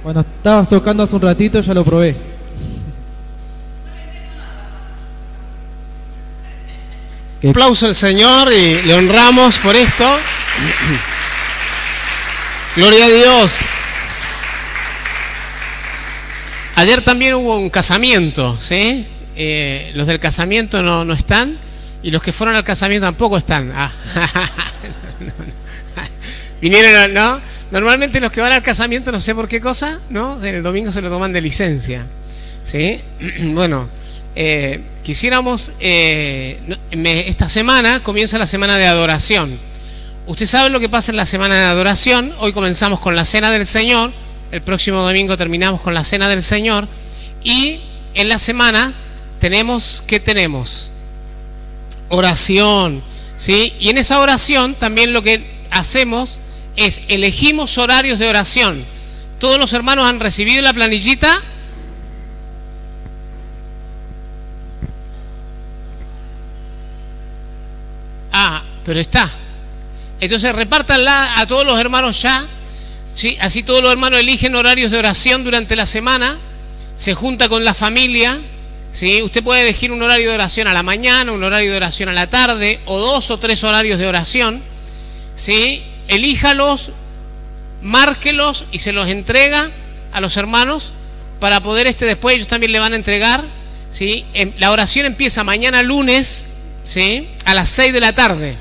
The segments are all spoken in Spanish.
Bueno, estabas tocando hace un ratito, ya lo probé. Aplauso al Señor y le honramos por esto. Gloria a Dios. Ayer también hubo un casamiento, ¿sí? Los del casamiento no están y los que fueron al casamiento tampoco están. Vinieron, ¿no? Normalmente los que van al casamiento, no sé por qué cosa, ¿no? El domingo se lo toman de licencia, ¿sí? Bueno, quisiéramos, esta semana comienza la semana de adoración. Usted sabe lo que pasa en la semana de adoración. Hoy comenzamos con la Cena del Señor, el próximo domingo terminamos con la Cena del Señor, y en la semana tenemos, ¿qué tenemos? Oración, ¿sí? Y en esa oración también lo que hacemos es elegimos horarios de oración. Todos los hermanos han recibido la planillita. Pero está. Entonces repártanla a todos los hermanos ya, ¿sí? Así todos los hermanos eligen horarios de oración durante la semana, se junta con la familia, ¿sí? Usted puede elegir un horario de oración a la mañana, un horario de oración a la tarde, o 2 o 3 horarios de oración, ¿sí? Elíjalos, márquelos y se los entrega a los hermanos para poder después ellos también le van a entregar, ¿sí? La oración empieza mañana lunes, ¿sí? A las 6 de la tarde.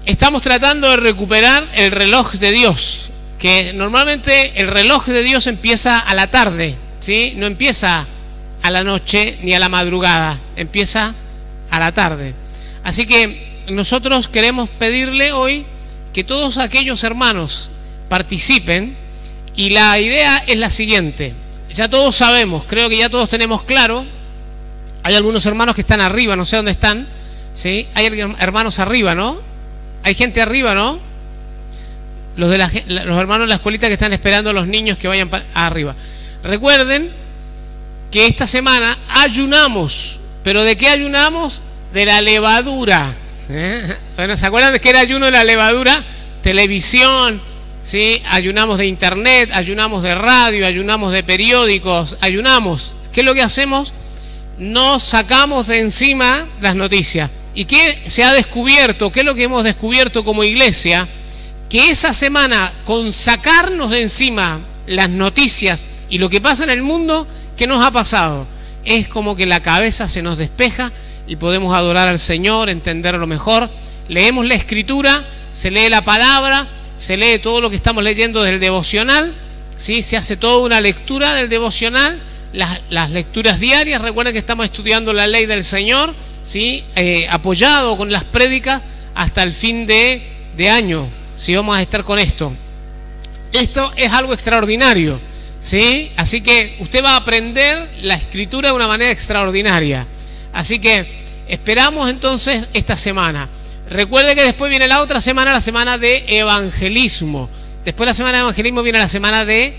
Estamos tratando de recuperar el reloj de Dios, que normalmente el reloj de Dios empieza a la tarde, ¿sí? No empieza a la noche ni a la madrugada, empieza a la tarde. Así que nosotros queremos pedirle hoy que todos aquellos hermanos participen, y la idea es la siguiente. Ya todos sabemos, creo que ya todos tenemos claro. Hay algunos hermanos que están arriba, no sé dónde están, ¿sí? Hay hermanos arriba, ¿no? Hay gente arriba, ¿no? Los hermanos de la escuelita que están esperando a los niños que vayan arriba. Recuerden que esta semana ayunamos. ¿Pero de qué ayunamos? De la levadura. Bueno, ¿se acuerdan de qué era ayuno de la levadura? Televisión, ¿sí? Ayunamos de internet, ayunamos de radio, ayunamos de periódicos, ayunamos. ¿Qué es lo que hacemos? Nos sacamos de encima las noticias. ¿Y qué se ha descubierto? ¿Qué es lo que hemos descubierto como iglesia? Que esa semana, con sacarnos de encima las noticias y lo que pasa en el mundo, ¿qué nos ha pasado? Es como que la cabeza se nos despeja y podemos adorar al Señor, entenderlo mejor. Leemos la Escritura, se lee la palabra, se lee todo lo que estamos leyendo del devocional, ¿sí? Se hace toda una lectura del devocional, las lecturas diarias. Recuerden que estamos estudiando la ley del Señor, ¿sí? Apoyado con las prédicas hasta el fin de año, ¿sí? Vamos a estar con esto. Esto es algo extraordinario, ¿sí? Así que usted va a aprender la Escritura de una manera extraordinaria. Así que esperamos entonces esta semana. Recuerde que después viene la otra semana, la semana de evangelismo. Después de la semana de evangelismo viene la semana de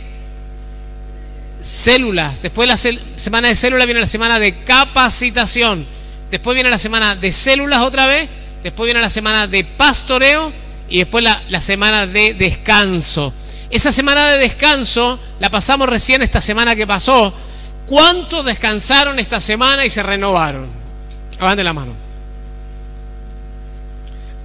células. Después de la semana de células viene la semana de capacitación. Después viene la semana de células otra vez. Después viene la semana de pastoreo. Y después la semana de descanso. Esa semana de descanso la pasamos recién esta semana que pasó. ¿Cuántos descansaron esta semana y se renovaron? Levanten la mano.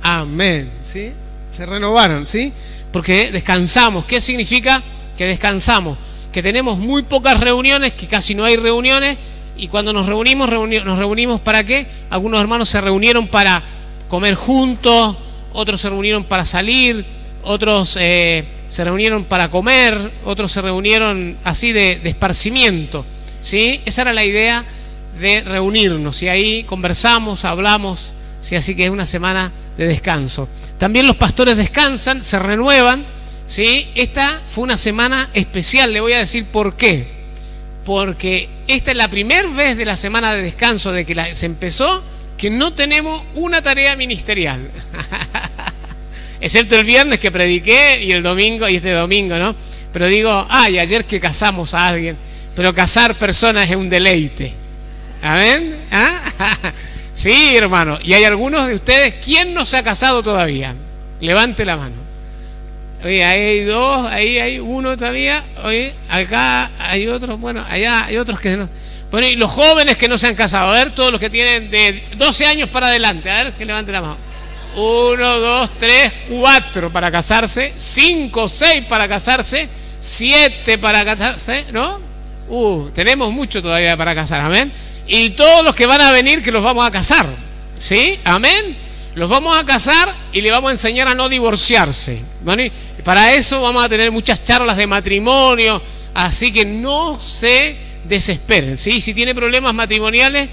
Amén, ¿sí? Se renovaron, ¿sí? Porque descansamos. ¿Qué significa que descansamos? Que tenemos muy pocas reuniones, que casi no hay reuniones, y cuando nos reunimos ¿para qué? Algunos hermanos se reunieron para comer juntos, otros se reunieron para salir, otros se reunieron para comer, otros se reunieron así de esparcimiento, ¿sí? Esa era la idea de reunirnos, y ahí conversamos, hablamos, ¿sí? Así que es una semana de descanso. También los pastores descansan, se renuevan, ¿sí? Esta fue una semana especial, le voy a decir por qué. Porque esta es la primera vez de la semana de descanso, de que se empezó, que no tenemos una tarea ministerial. Excepto el viernes que prediqué y el domingo, y este domingo, ¿no? Pero digo, y ayer que casamos a alguien, pero casar personas es un deleite. ¿Amén? Sí, hermano. Y hay algunos de ustedes, ¿quién no se ha casado todavía? Levante la mano. Oye, ahí hay dos, ahí hay uno todavía. Oye, acá hay otros, bueno, allá hay otros que no. Bueno, y los jóvenes que no se han casado, a ver, todos los que tienen de 12 años para adelante, a ver, que levante la mano. 1, 2, 3, 4 para casarse, 5, 6 para casarse, 7 para casarse, ¿no? Tenemos mucho todavía para casar, amén. Y todos los que van a venir, que los vamos a casar, ¿sí? Amén. Los vamos a casar y le vamos a enseñar a no divorciarse. Bueno, y para eso vamos a tener muchas charlas de matrimonio, así que no se desesperen, ¿sí? Si tiene problemas matrimoniales,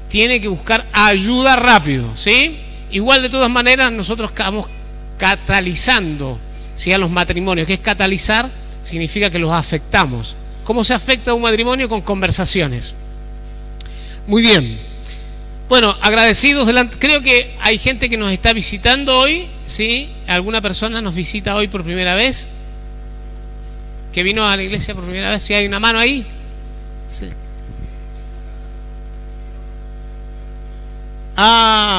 tiene que buscar ayuda rápido, ¿sí? Igual, de todas maneras, nosotros estamos catalizando, ¿sí?, a los matrimonios. ¿Qué es catalizar? Significa que los afectamos. ¿Cómo se afecta un matrimonio? Con conversaciones. Muy bien. Bueno, agradecidos. Creo que hay gente que nos está visitando hoy, ¿sí? ¿Alguna persona nos visita hoy por primera vez? ¿Que vino a la iglesia por primera vez? ¿Sí hay una mano ahí? Sí.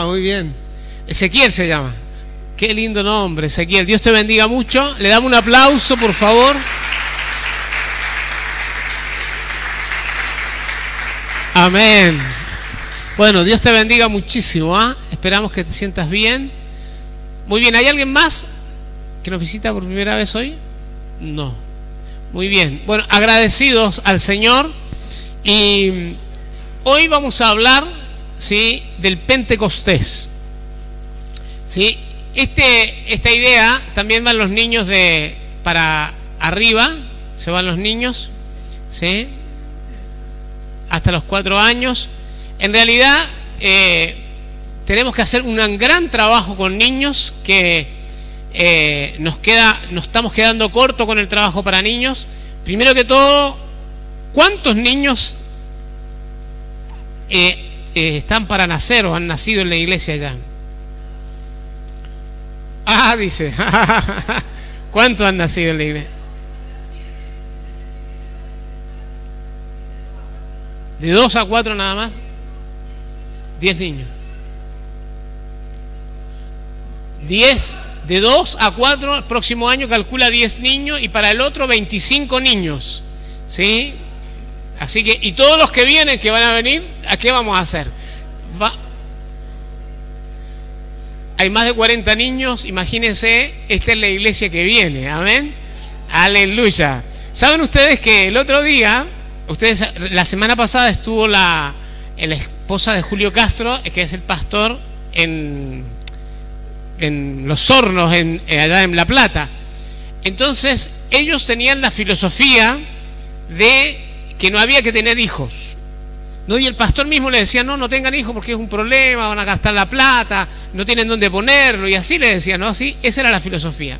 Muy bien. Ezequiel se llama. Qué lindo nombre, Ezequiel. Dios te bendiga mucho. Le damos un aplauso, por favor. Amén. Bueno, Dios te bendiga muchísimo, ¿ah? Esperamos que te sientas bien. Muy bien, ¿hay alguien más que nos visita por primera vez hoy? No. Muy bien. Bueno, agradecidos al Señor. Y hoy vamos a hablar, ¿sí?, del Pentecostés. ¿Sí? Esta idea también van los niños para arriba, se van los niños, ¿sí?, hasta los 4 años. En realidad tenemos que hacer un gran trabajo con niños, que nos estamos quedando cortos con el trabajo para niños. Primero que todo, ¿cuántos niños están para nacer o han nacido en la iglesia ya? Dice. ¿Cuántos han nacido en la iglesia? ¿De 2 a 4 nada más? 10 niños. 10, de 2 a 4, el próximo año calcula 10 niños y para el otro 25 niños. ¿Sí? Así que, y todos los que vienen, que van a venir, ¿a qué vamos a hacer? Hay más de 40 niños, imagínense, esta es la iglesia que viene, amén, aleluya. ¿Saben ustedes que el otro día, la semana pasada estuvo la esposa de Julio Castro, que es el pastor en Los Hornos, allá en La Plata? Entonces, ellos tenían la filosofía de que no había que tener hijos. ¿No? Y el pastor mismo le decía, no tengan hijos porque es un problema, van a gastar la plata, no tienen dónde ponerlo, y así le decía, ¿no? Así, esa era la filosofía.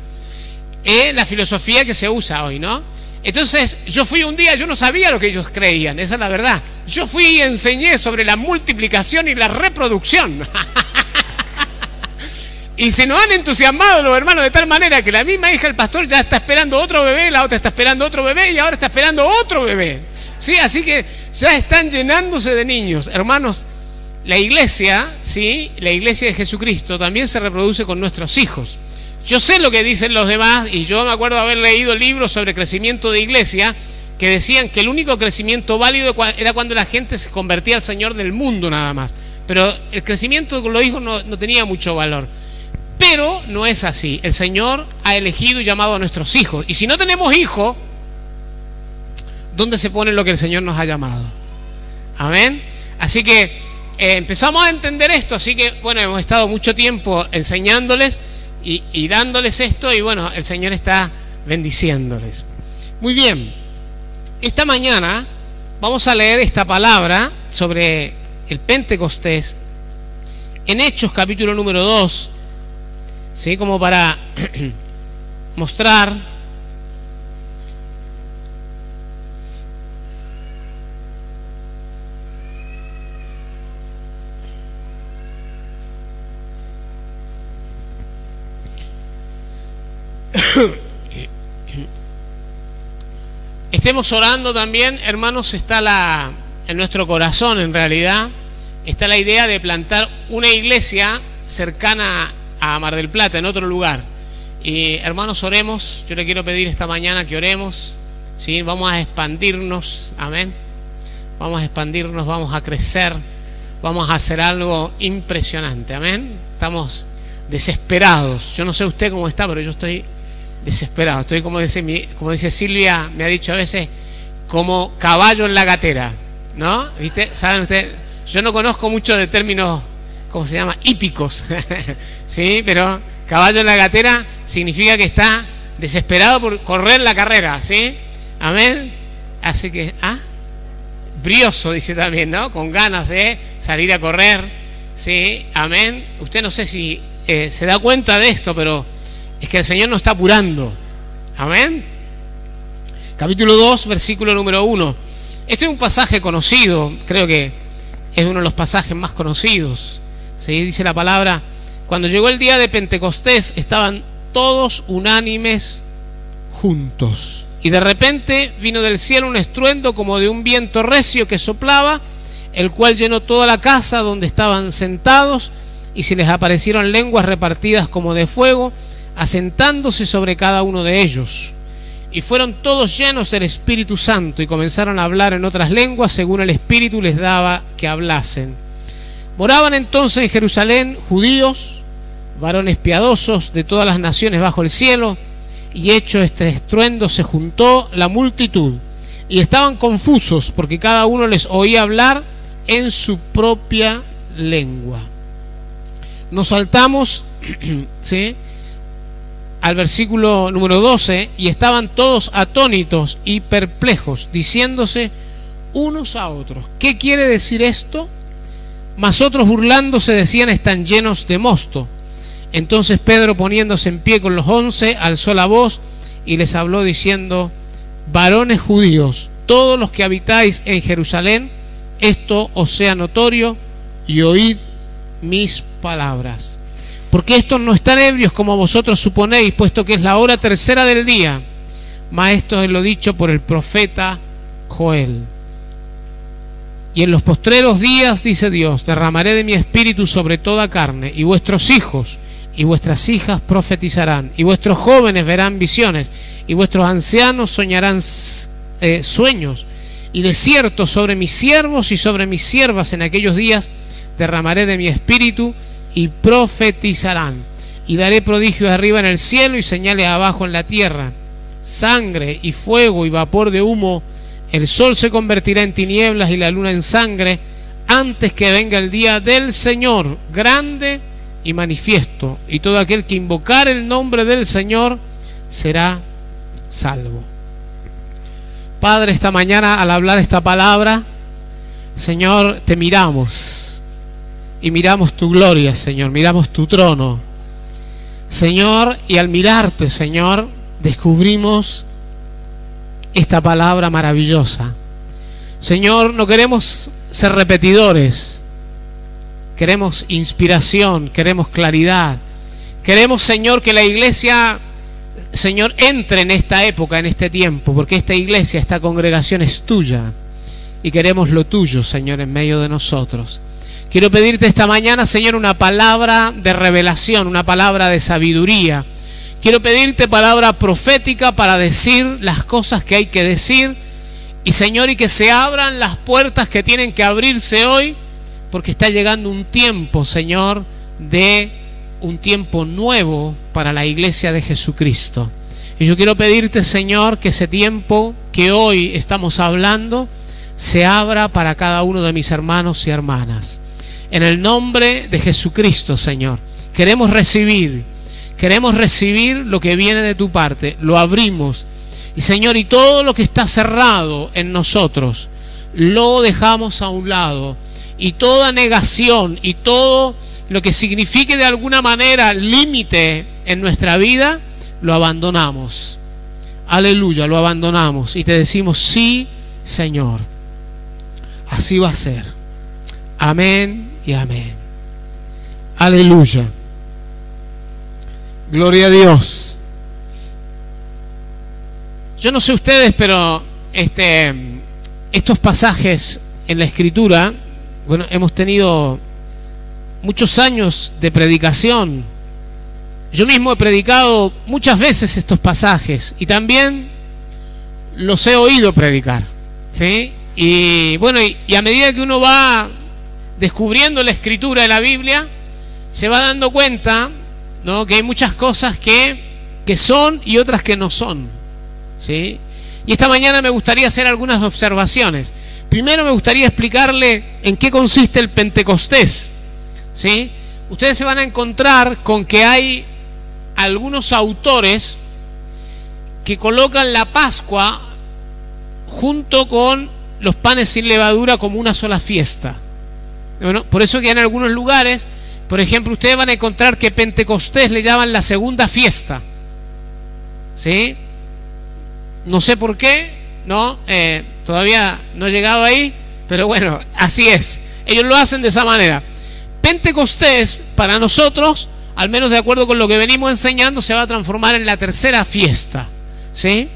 La filosofía que se usa hoy, ¿no? Entonces, yo fui un día, yo no sabía lo que ellos creían, esa es la verdad. Yo fui y enseñé sobre la multiplicación y la reproducción. Y se nos han entusiasmado los hermanos de tal manera que la misma hija del pastor ya está esperando otro bebé, la otra está esperando otro bebé y ahora está esperando otro bebé. Sí, así que ya están llenándose de niños. Hermanos, la iglesia, ¿sí?, la iglesia de Jesucristo también se reproduce con nuestros hijos. Yo sé lo que dicen los demás, y yo me acuerdo de haber leído libros sobre crecimiento de iglesia que decían que el único crecimiento válido era cuando la gente se convertía al Señor del mundo nada más. Pero el crecimiento con los hijos no tenía mucho valor. Pero no es así. El Señor ha elegido y llamado a nuestros hijos. Y si no tenemos hijos, ¿dónde se pone lo que el Señor nos ha llamado? Amén. Así que empezamos a entender esto. Así que, bueno, hemos estado mucho tiempo enseñándoles y dándoles esto. Y bueno, el Señor está bendiciéndoles. Muy bien. Esta mañana vamos a leer esta palabra sobre el Pentecostés en Hechos capítulo número 2. ¿Sí? Como para mostrar estemos orando también, hermanos. Está en nuestro corazón, en realidad, está la idea de plantar una iglesia cercana a Mar del Plata, en otro lugar. Y hermanos, oremos. Yo le quiero pedir esta mañana que oremos, ¿sí? Vamos a expandirnos, amén. Vamos a expandirnos, vamos a crecer, vamos a hacer algo impresionante, amén. Estamos desesperados. Yo no sé usted cómo está, pero yo estoy desesperado. Estoy, como dice Silvia, me ha dicho a veces, como caballo en la gatera, ¿no? ¿Viste? ¿Saben ustedes? Yo no conozco mucho de términos, ¿cómo se llama? Hípicos, ¿sí? Pero caballo en la gatera significa que está desesperado por correr la carrera, ¿sí? Amén. Así que, brioso, dice también, ¿no? Con ganas de salir a correr, ¿sí? Amén. Usted no sé si se da cuenta de esto, pero es que el Señor nos está apurando. Amén. Capítulo 2, versículo número 1. Este es un pasaje conocido, creo que es uno de los pasajes más conocidos, ¿sí? Dice la palabra: cuando llegó el día de Pentecostés, estaban todos unánimes juntos. Y de repente vino del cielo un estruendo como de un viento recio que soplaba, el cual llenó toda la casa donde estaban sentados, y se les aparecieron lenguas repartidas como de fuego, asentándose sobre cada uno de ellos. Y fueron todos llenos del Espíritu Santo, y comenzaron a hablar en otras lenguas según el Espíritu les daba que hablasen. Moraban entonces en Jerusalén judíos, varones piadosos de todas las naciones bajo el cielo. Y hecho este estruendo, se juntó la multitud, y estaban confusos, porque cada uno les oía hablar en su propia lengua. Nos saltamos, ¿sí?, al versículo número 12, y estaban todos atónitos y perplejos, diciéndose unos a otros: ¿qué quiere decir esto? Mas otros, burlándose, decían: están llenos de mosto. Entonces Pedro, poniéndose en pie con los 11, alzó la voz y les habló diciendo: varones judíos, todos los que habitáis en Jerusalén, esto os sea notorio, y oíd mis palabras. Porque estos no están ebrios como vosotros suponéis, puesto que es la hora tercera del día. Mas esto es lo dicho por el profeta Joel. Y en los postreros días, dice Dios, derramaré de mi espíritu sobre toda carne, y vuestros hijos y vuestras hijas profetizarán, y vuestros jóvenes verán visiones, y vuestros ancianos soñarán sueños. Y de cierto, sobre mis siervos y sobre mis siervas en aquellos días derramaré de mi espíritu, y profetizarán. Y daré prodigios arriba en el cielo y señales abajo en la tierra: sangre y fuego y vapor de humo. El sol se convertirá en tinieblas y la luna en sangre, antes que venga el día del Señor grande y manifiesto, y todo aquel que invocar el nombre del Señor será salvo. Padre, esta mañana, al hablar esta palabra, Señor, te miramos y miramos tu gloria, Señor, miramos tu trono, Señor, y al mirarte, Señor, descubrimos esta palabra maravillosa. Señor, no queremos ser repetidores, queremos inspiración, queremos claridad, queremos, Señor, que la iglesia, Señor, entre en esta época, en este tiempo, porque esta iglesia, esta congregación es tuya, y queremos lo tuyo, Señor, en medio de nosotros. Quiero pedirte esta mañana, Señor, una palabra de revelación, una palabra de sabiduría. Quiero pedirte palabra profética para decir las cosas que hay que decir. Y, Señor, y que se abran las puertas que tienen que abrirse hoy, porque está llegando un tiempo, Señor, de un tiempo nuevo para la iglesia de Jesucristo. Y yo quiero pedirte, Señor, que ese tiempo que hoy estamos hablando se abra para cada uno de mis hermanos y hermanas. En el nombre de Jesucristo, Señor, queremos recibir lo que viene de tu parte. Lo abrimos. Y, Señor, y todo lo que está cerrado en nosotros, lo dejamos a un lado. Y toda negación y todo lo que signifique de alguna manera límite en nuestra vida, lo abandonamos. Aleluya, lo abandonamos. Y te decimos: sí, Señor, así va a ser. Amén y amén. Aleluya. Gloria a Dios. Yo no sé ustedes, pero estos pasajes en la Escritura, bueno, hemos tenido muchos años de predicación Yo mismo he predicado muchas veces estos pasajes y también los he oído predicar, ¿sí? Y bueno, y a medida que uno va descubriendo la escritura de la Biblia, se va dando cuenta, ¿no?, que hay muchas cosas que son y otras que no son, ¿sí? Y esta mañana me gustaría hacer algunas observaciones. Primero me gustaría explicarle en qué consiste el Pentecostés, ¿sí? Ustedes se van a encontrar con que hay algunos autores que colocan la Pascua junto con los panes sin levadura como una sola fiesta. Bueno, por eso que en algunos lugares, por ejemplo, ustedes van a encontrar que Pentecostés le llaman la segunda fiesta, ¿sí? No sé por qué, ¿no? Todavía no he llegado ahí, pero bueno, así es. Ellos lo hacen de esa manera. Pentecostés, para nosotros, al menos de acuerdo con lo que venimos enseñando, se va a transformar en la tercera fiesta, ¿sí?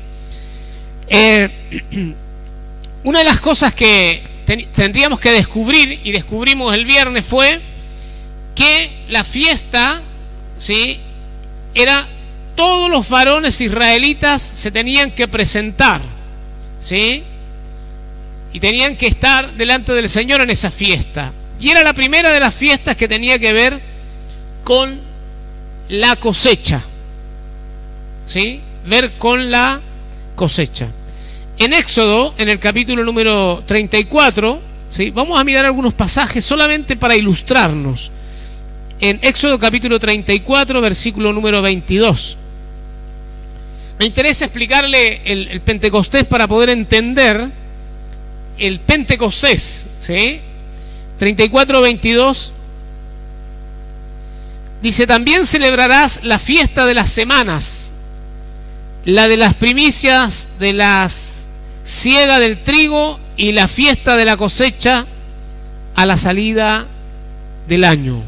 Una de las cosas que tendríamos que descubrir, y descubrimos el viernes, fue que la fiesta, ¿sí?, era todos los varones israelitas se tenían que presentar, ¿sí?, y tenían que estar delante del Señor en esa fiesta. Y era la primera de las fiestas que tenía que ver con la cosecha, ¿sí?, ver con la cosecha. En Éxodo, en el capítulo número 34, ¿sí?, vamos a mirar algunos pasajes solamente para ilustrarnos. En Éxodo capítulo 34, versículo número 22. Me interesa explicarle el Pentecostés para poder entender el Pentecostés, ¿sí? 34, 22. Dice: también celebrarás la fiesta de las semanas, la de las primicias de la siega del trigo y la fiesta de la cosecha a la salida del año.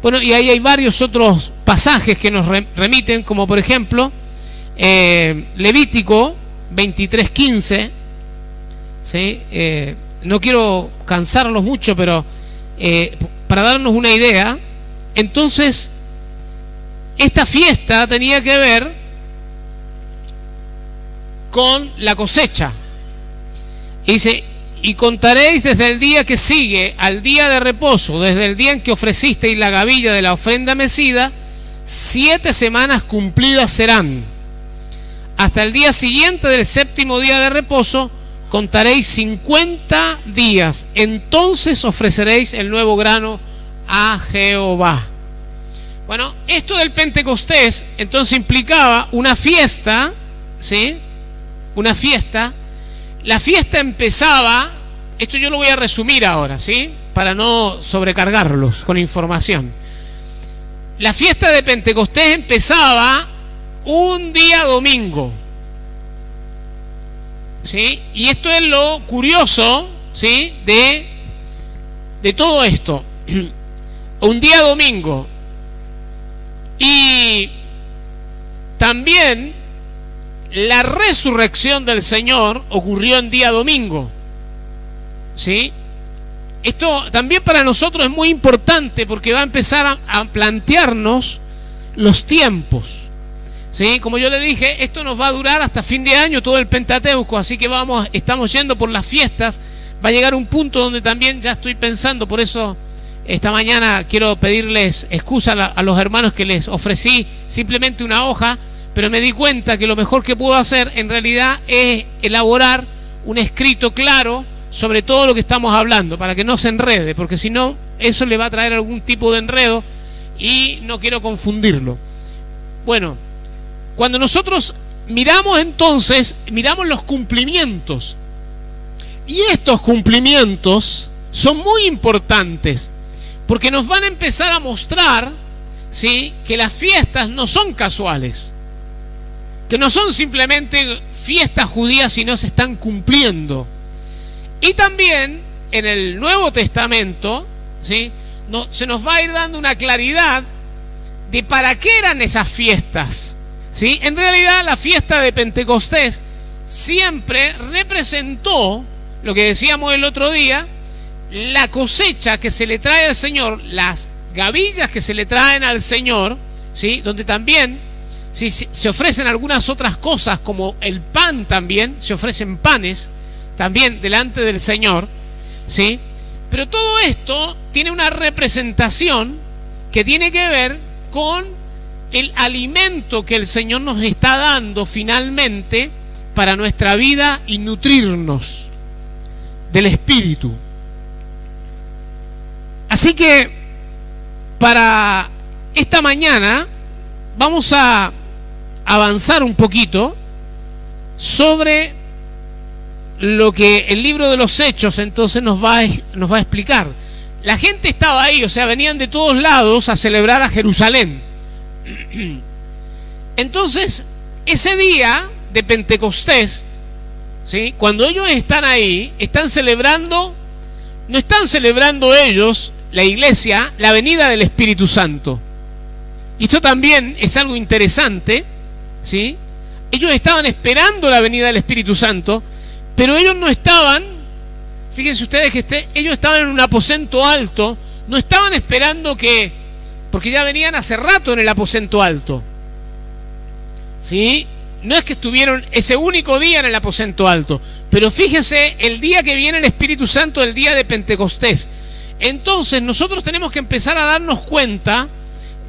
Bueno, y ahí hay varios otros pasajes que nos remiten, como por ejemplo Levítico 23:15, ¿sí? No quiero cansarlos mucho, pero para darnos una idea, entonces esta fiesta tenía que ver con la cosecha. Y dice: y contaréis desde el día que sigue al día de reposo, desde el día en que ofrecisteis la gavilla de la ofrenda mecida, 7 semanas cumplidas serán. Hasta el día siguiente del séptimo día de reposo contaréis 50 días. Entonces ofreceréis el nuevo grano a Jehová. Bueno, esto del Pentecostés entonces implicaba una fiesta, ¿sí? Una fiesta. La fiesta empezaba, esto yo lo voy a resumir ahora, ¿sí?, para no sobrecargarlos con información. La fiesta de Pentecostés empezaba un día domingo, ¿sí? Y esto es lo curioso, ¿sí?, de todo esto. Un día domingo. Y también la resurrección del Señor ocurrió en día domingo, ¿sí? Esto también para nosotros es muy importante porque va a empezar a plantearnos los tiempos, ¿sí? Como yo le dije, esto nos va a durar hasta fin de año, todo el Pentateuco, así que estamos yendo por las fiestas. Va a llegar un punto donde también ya estoy pensando, por eso esta mañana quiero pedirles excusa a los hermanos que les ofrecí simplemente una hoja, pero me di cuenta que lo mejor que puedo hacer en realidad es elaborar un escrito claro sobre todo lo que estamos hablando, para que no se enrede, porque si no, eso le va a traer algún tipo de enredo y no quiero confundirlo. Bueno, cuando nosotros miramos entonces, miramos los cumplimientos, y estos cumplimientos son muy importantes, porque nos van a empezar a mostrar, ¿sí?, que las fiestas no son casuales, que no son simplemente fiestas judías, sino se están cumpliendo. Y también en el Nuevo Testamento, ¿sí?, se nos va a ir dando una claridad de para qué eran esas fiestas, ¿sí? En realidad la fiesta de Pentecostés siempre representó lo que decíamos el otro día, la cosecha que se le trae al Señor, las gavillas que se le traen al Señor, ¿sí? Donde también ¿sí? Se ofrecen algunas otras cosas, como el pan también, se ofrecen panes también delante del Señor, ¿sí? Pero todo esto tiene una representación que tiene que ver con el alimento que el Señor nos está dando finalmente para nuestra vida y nutrirnos del Espíritu. Así que para esta mañana vamos a avanzar un poquito sobre lo que el libro de los Hechos entonces nos va a explicar. La gente estaba ahí, o sea, venían de todos lados a celebrar a Jerusalén. Entonces, ese día de Pentecostés, ¿sí? Cuando ellos están ahí, están celebrando, no están celebrando ellos, la iglesia, la venida del Espíritu Santo. Y esto también es algo interesante, ¿sí? Ellos estaban esperando la venida del Espíritu Santo, pero ellos no estaban, fíjense ustedes que ellos estaban en un aposento alto, no estaban esperando porque ya venían hace rato en el aposento alto, ¿sí? No es que estuvieron ese único día en el aposento alto, pero fíjense el día que viene el Espíritu Santo, el día de Pentecostés. Entonces nosotros tenemos que empezar a darnos cuenta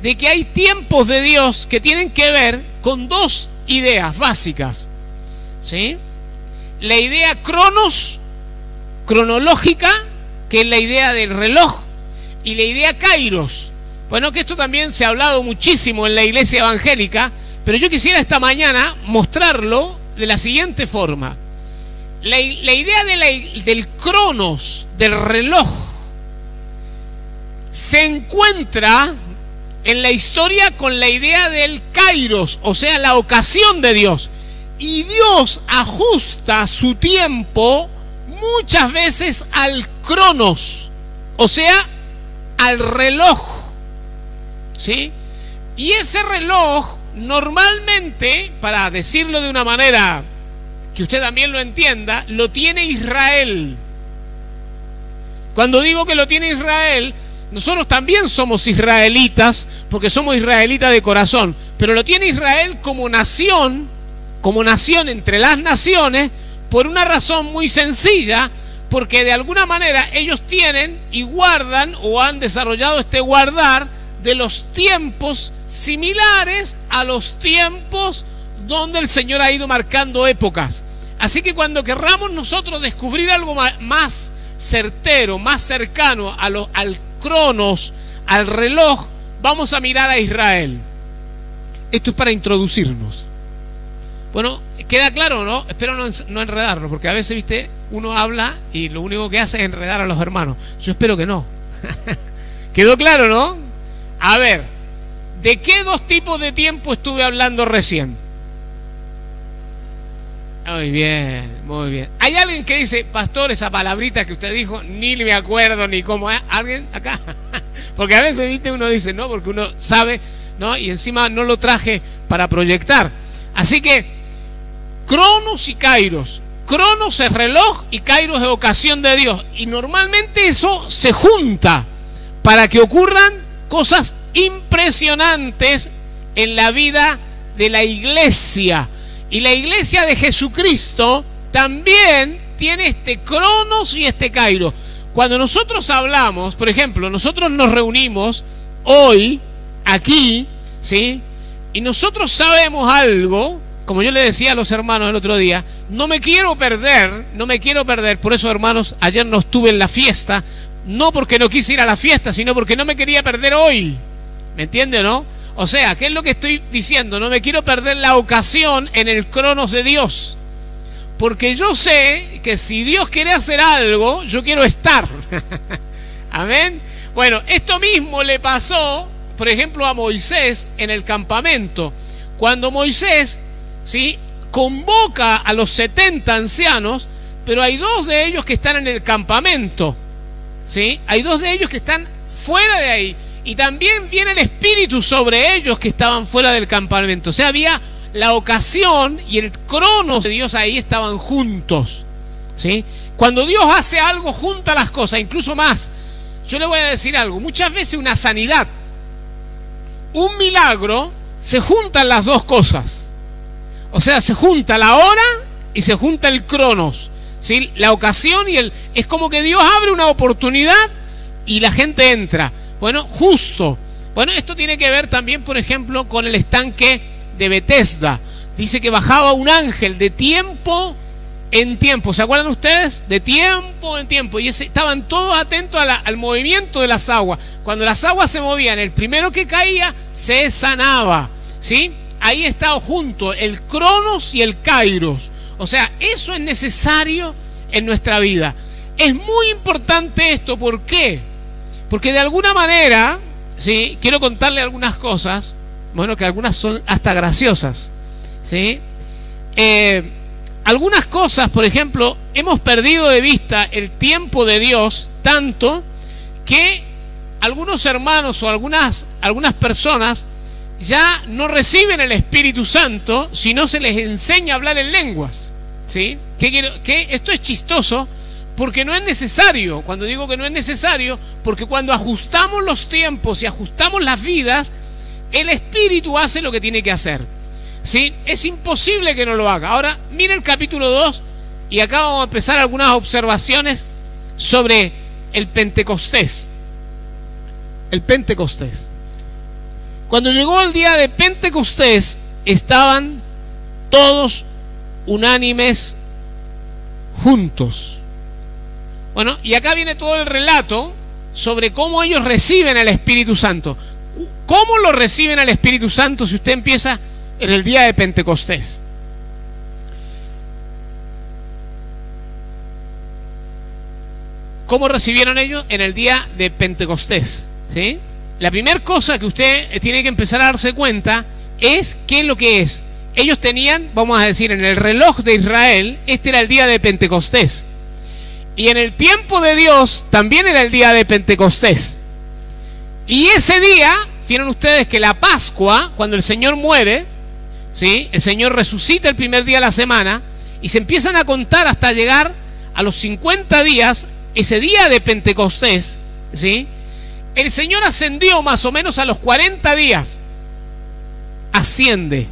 de que hay tiempos de Dios que tienen que ver con dos ideas básicas, ¿sí? La idea cronológica, que es la idea del reloj, y la idea kairos. Bueno, que esto también se ha hablado muchísimo en la iglesia evangélica, pero yo quisiera esta mañana mostrarlo de la siguiente forma. La idea del cronos, del reloj, se encuentra en la historia con la idea del kairos, o sea, la ocasión de Dios. Y Dios ajusta su tiempo muchas veces al cronos, o sea, al reloj, ¿sí? Y ese reloj normalmente, para decirlo de una manera que usted también lo entienda, lo tiene Israel. Cuando digo que lo tiene Israel, nosotros también somos israelitas, porque somos israelitas de corazón, pero lo tiene Israel como nación entre las naciones, por una razón muy sencilla, porque de alguna manera ellos tienen y guardan o han desarrollado este guardar de los tiempos similares a los tiempos donde el Señor ha ido marcando épocas. Así que cuando querramos nosotros descubrir algo más certero, más cercano al cronos, al reloj, vamos a mirar a Israel. Esto es para introducirnos. Bueno, ¿queda claro, no? Espero no enredarnos, porque a veces, viste, uno habla y lo único que hace es enredar a los hermanos. Yo espero que no. ¿Quedó claro, no? A ver, ¿de qué dos tipos de tiempo estuve hablando recién? Muy bien, muy bien. ¿Hay alguien que dice, pastor, esa palabrita que usted dijo, ni me acuerdo ni cómo es? ¿Alguien acá? Porque a veces, viste, uno dice, no, porque uno sabe, ¿no? Y encima no lo traje para proyectar. Así que, cronos y kairos. Cronos es reloj y kairos es ocasión de Dios. Y normalmente eso se junta para que ocurran cosas impresionantes en la vida de la iglesia. Y la iglesia de Jesucristo también tiene este cronos y este kairos. Cuando nosotros hablamos, por ejemplo, nosotros nos reunimos hoy, aquí, ¿sí? Y nosotros sabemos algo, como yo le decía a los hermanos el otro día, no me quiero perder, por eso, hermanos, ayer no estuve en la fiesta, no porque no quise ir a la fiesta, sino porque no me quería perder hoy. ¿Me entiende o no? O sea, ¿qué es lo que estoy diciendo? No me quiero perder la ocasión en el cronos de Dios. Porque yo sé que si Dios quiere hacer algo, yo quiero estar. Amén. Bueno, esto mismo le pasó, por ejemplo, a Moisés en el campamento. Cuando Moisés, ¿sí?, convoca a los 70 ancianos, pero hay 2 de ellos que están en el campamento, ¿sí? Hay 2 de ellos que están fuera de ahí. Y también viene el Espíritu sobre ellos que estaban fuera del campamento. O sea, había la ocasión y el cronos de Dios ahí estaban juntos, ¿sí? Cuando Dios hace algo, junta las cosas, incluso más. Yo le voy a decir algo. Muchas veces una sanidad un milagro, se juntan las dos cosas. O sea, se junta la hora y se junta el cronos, ¿sí? La ocasión y es como que Dios abre una oportunidad y la gente entra. Bueno, justo. Bueno, esto tiene que ver también, por ejemplo, con el estanque de Betesda. Dice que bajaba un ángel de tiempo en tiempo. ¿Se acuerdan ustedes? De tiempo en tiempo. Y estaban todos atentos al movimiento de las aguas. Cuando las aguas se movían, el primero que caía se sanaba, ¿sí? Ahí está junto el cronos y el kairos. O sea, eso es necesario en nuestra vida. Es muy importante esto. ¿Por qué? Porque de alguna manera, ¿sí? Quiero contarle algunas cosas, bueno, que algunas son hasta graciosas, ¿sí? Algunas cosas, por ejemplo, hemos perdido de vista el tiempo de Dios tanto que algunos hermanos o algunas personas ya no reciben el Espíritu Santo si no se les enseña a hablar en lenguas, ¿sí? Que esto es chistoso porque no es necesario. Cuando digo que no es necesario, porque cuando ajustamos los tiempos y ajustamos las vidas, el Espíritu hace lo que tiene que hacer, ¿sí? Es imposible que no lo haga. Ahora, mire el capítulo 2 y acá vamos a empezar algunas observaciones sobre el Pentecostés. El Pentecostés. Cuando llegó el día de Pentecostés, estaban todos unánimes juntos. Bueno, y acá viene todo el relato sobre cómo ellos reciben al Espíritu Santo. ¿Cómo lo reciben al Espíritu Santo si usted empieza en el día de Pentecostés? ¿Cómo recibieron ellos en el día de Pentecostés? ¿Sí? La primera cosa que usted tiene que empezar a darse cuenta es qué es lo que es. Ellos tenían, vamos a decir, en el reloj de Israel, este era el día de Pentecostés. Y en el tiempo de Dios también era el día de Pentecostés. Y ese día, vieron ustedes que la Pascua, cuando el Señor muere, ¿sí? El Señor resucita el primer día de la semana y se empiezan a contar hasta llegar a los 50 días, ese día de Pentecostés, ¿sí? El Señor ascendió más o menos a los 40 días. Asciende.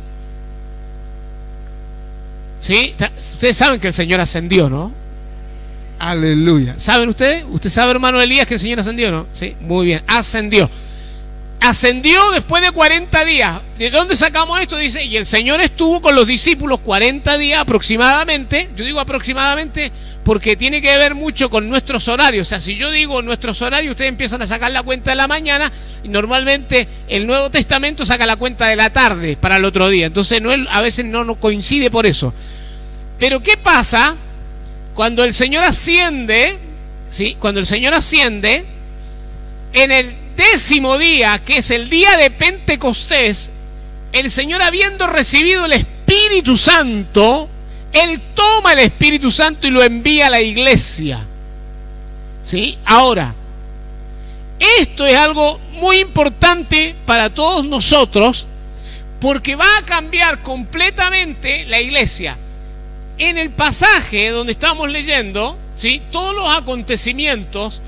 ¿Sí? Ustedes saben que el Señor ascendió, ¿no? Aleluya. ¿Saben ustedes? ¿Usted sabe, hermano Elías, que el Señor ascendió, no? Sí, muy bien. Ascendió. Ascendió después de 40 días. ¿De dónde sacamos esto? Dice, y el Señor estuvo con los discípulos 40 días aproximadamente. Yo digo aproximadamente porque tiene que ver mucho con nuestros horarios. O sea, si yo digo nuestros horarios, ustedes empiezan a sacar la cuenta de la mañana y normalmente el Nuevo Testamento saca la cuenta de la tarde para el otro día. Entonces a veces no coincide por eso. Pero ¿qué pasa cuando el Señor asciende? ¿Sí? Cuando el Señor asciende, en el 10º día, que es el día de Pentecostés, el Señor, habiendo recibido el Espíritu Santo, Él toma el Espíritu Santo y lo envía a la iglesia. ¿Sí? Ahora, esto es algo muy importante para todos nosotros, porque va a cambiar completamente la iglesia. En el pasaje donde estamos leyendo, ¿sí? Todos los acontecimientos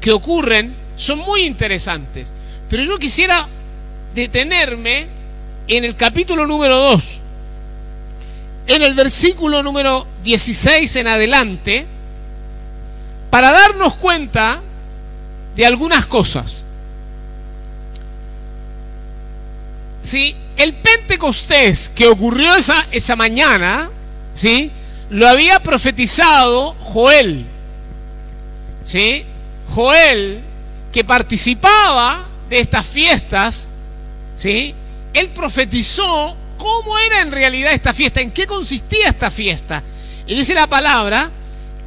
que ocurren son muy interesantes, pero yo quisiera detenerme en el capítulo número 2, en el versículo número 16 en adelante, para darnos cuenta de algunas cosas. ¿Sí? El Pentecostés que ocurrió esa mañana, ¿sí? Lo había profetizado Joel, ¿sí? Joel, que participaba de estas fiestas, ¿sí? Él profetizó cómo era en realidad esta fiesta, en qué consistía esta fiesta. Y dice la palabra,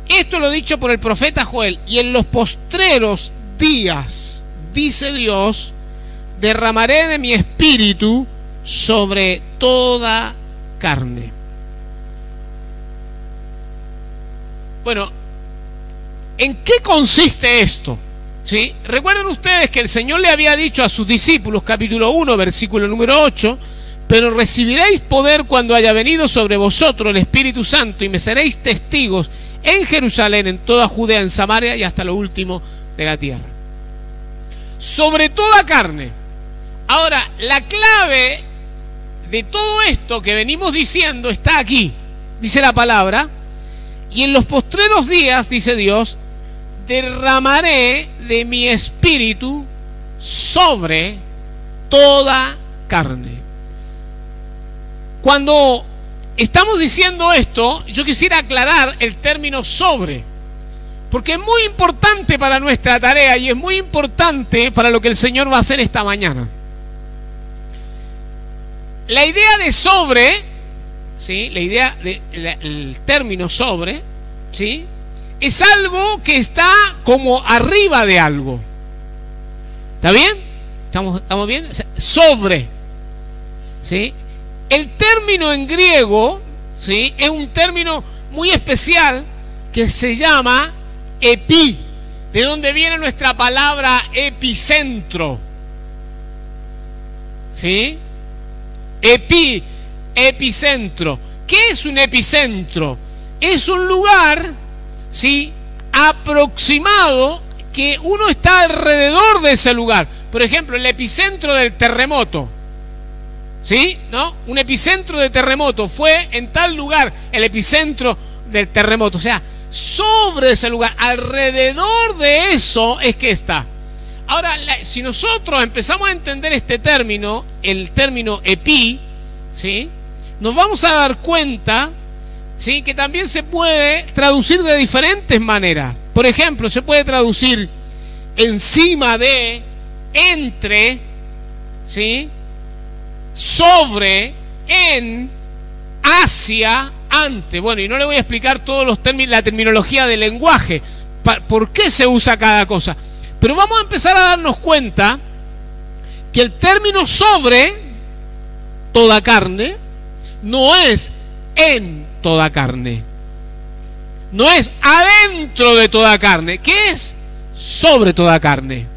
esto lo dicho por el profeta Joel, y en los postreros días, dice Dios, derramaré de mi espíritu sobre toda carne. Bueno, ¿en qué consiste esto? ¿Sí? Recuerden ustedes que el Señor le había dicho a sus discípulos, capítulo 1, versículo número 8, pero recibiréis poder cuando haya venido sobre vosotros el Espíritu Santo y me seréis testigos en Jerusalén, en toda Judea, en Samaria y hasta lo último de la tierra. Sobre toda carne. Ahora, la clave de todo esto que venimos diciendo está aquí. Dice la palabra: y en los postreros días, dice Dios, derramaré de mi espíritu sobre toda carne. Cuando estamos diciendo esto, yo quisiera aclarar el término sobre, porque es muy importante para nuestra tarea y es muy importante para lo que el Señor va a hacer esta mañana. La idea de sobre, ¿sí? La idea del término sobre, ¿sí? Es algo que está como arriba de algo. ¿Está bien? ¿Estamos bien? O sea, sobre, ¿sí? El término en griego, ¿sí? Es un término muy especial que se llama epi, de donde viene nuestra palabra epicentro, ¿sí? Epicentro. ¿Qué es un epicentro? Es un lugar, ¿sí?, aproximado, que uno está alrededor de ese lugar. Por ejemplo, el epicentro del terremoto, ¿sí? ¿No? Un epicentro de terremoto fue en tal lugar, el epicentro del terremoto. O sea, sobre ese lugar, alrededor de eso es que está. Ahora, si nosotros empezamos a entender este término, el término epi, ¿sí?, nos vamos a dar cuenta, ¿sí?, que también se puede traducir de diferentes maneras. Por ejemplo, se puede traducir encima de, entre, ¿sí?, sobre, en, hacia, ante. Bueno, y no le voy a explicar todos los términos, la terminología del lenguaje, por qué se usa cada cosa. Pero vamos a empezar a darnos cuenta que el término sobre toda carne no es en toda carne, no es adentro de toda carne, que es sobre toda carne.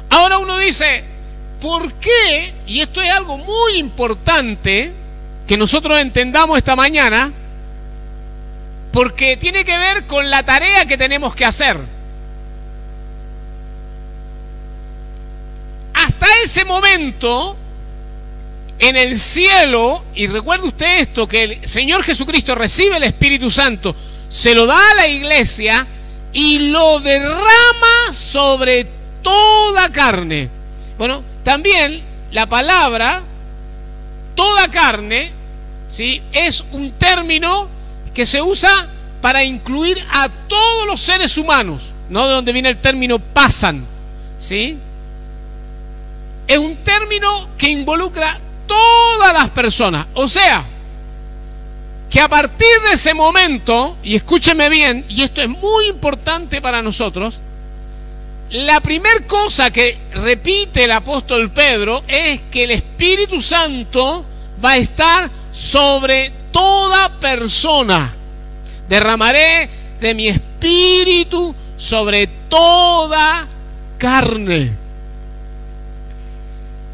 Ahora uno dice, ¿por qué? Y esto es algo muy importante que nosotros entendamos esta mañana, porque tiene que ver con la tarea que tenemos que hacer. Hasta ese momento, en el cielo, y recuerde usted esto, que el Señor Jesucristo recibe el Espíritu Santo, se lo da a la iglesia y lo derrama sobre toda carne. Bueno, también la palabra toda carne, ¿sí?, es un término que se usa para incluir a todos los seres humanos, ¿no? De donde viene el término pasan, ¿sí? Es un término que involucra todas las personas. O sea, que a partir de ese momento, y escúcheme bien, y esto es muy importante para nosotros, la primera cosa que repite el apóstol Pedro es que el Espíritu Santo va a estar sobre toda persona. Derramaré de mi espíritu sobre toda carne.